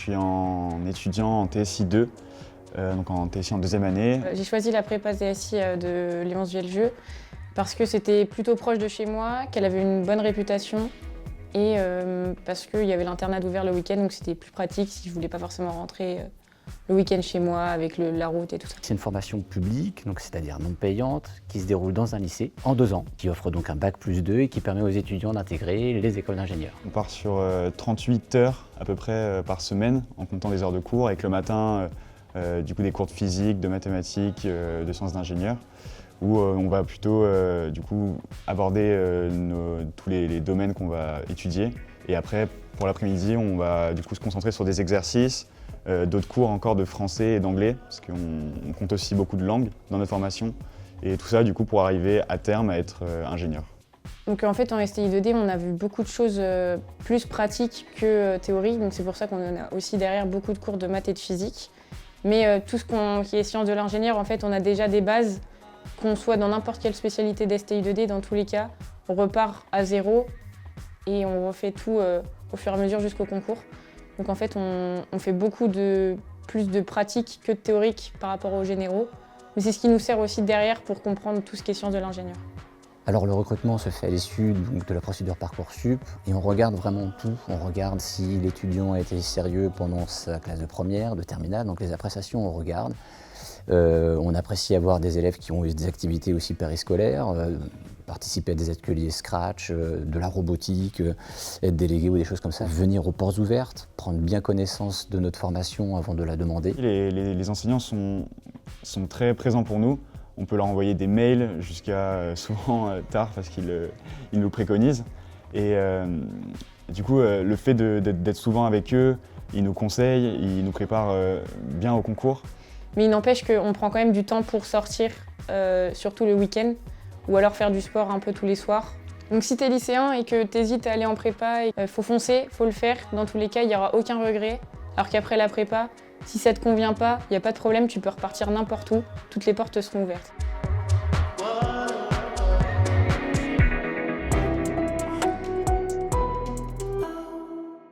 suis en étudiant en TSI 2, donc en TSI en deuxième année. J'ai choisi la prépa TSI de Léonce Vielle-Jeu parce que c'était plutôt proche de chez moi, qu'elle avait une bonne réputation et parce qu'il y avait l'internat ouvert le week-end, donc c'était plus pratique si je voulais pas forcément rentrer le week-end chez moi avec la route et tout ça. C'est une formation publique, donc c'est-à-dire non payante, qui se déroule dans un lycée en 2 ans, qui offre donc un bac+2 et qui permet aux étudiants d'intégrer les écoles d'ingénieurs. On part sur 38 heures à peu près par semaine, en comptant des heures de cours, avec le matin du coup des cours de physique, de mathématiques, de sciences d'ingénieur, où on va plutôt du coup aborder tous les domaines qu'on va étudier. Et après, pour l'après-midi, on va du coup se concentrer sur des exercices, d'autres cours encore de français et d'anglais, parce qu'on compte aussi beaucoup de langues dans notre formation. Et tout ça du coup pour arriver à terme à être ingénieur. Donc en fait en STI 2D on a vu beaucoup de choses plus pratiques que théoriques, donc c'est pour ça qu'on a aussi derrière beaucoup de cours de maths et de physique. Mais tout ce qui est sciences de l'ingénieur, en fait on a déjà des bases, qu'on soit dans n'importe quelle spécialité d'STI 2D, dans tous les cas, on repart à zéro et on refait tout au fur et à mesure jusqu'au concours. Donc en fait on fait beaucoup plus de pratique que de théorique par rapport aux généraux. Mais c'est ce qui nous sert aussi derrière pour comprendre tout ce qui est sciences de l'ingénieur. Alors le recrutement se fait à l'issue de la procédure Parcoursup et on regarde vraiment tout. On regarde si l'étudiant a été sérieux pendant sa classe de première, de terminale, donc les appréciations on regarde. On apprécie avoir des élèves qui ont eu des activités aussi périscolaires, participer à des ateliers Scratch, de la robotique, être délégué ou des choses comme ça. Venir aux portes ouvertes, prendre bien connaissance de notre formation avant de la demander. Les enseignants sont très présents pour nous. On peut leur envoyer des mails jusqu'à souvent tard parce qu'ils nous préconisent. Et du coup, le fait d'être souvent avec eux, ils nous conseillent, ils nous préparent bien au concours. Mais il n'empêche qu'on prend quand même du temps pour sortir, surtout le week-end, ou alors faire du sport un peu tous les soirs. Donc si t'es lycéen et que t'hésites à aller en prépa, faut foncer, faut le faire. Dans tous les cas, il n'y aura aucun regret. Alors qu'après la prépa, si ça te convient pas, il n'y a pas de problème, tu peux repartir n'importe où. Toutes les portes seront ouvertes.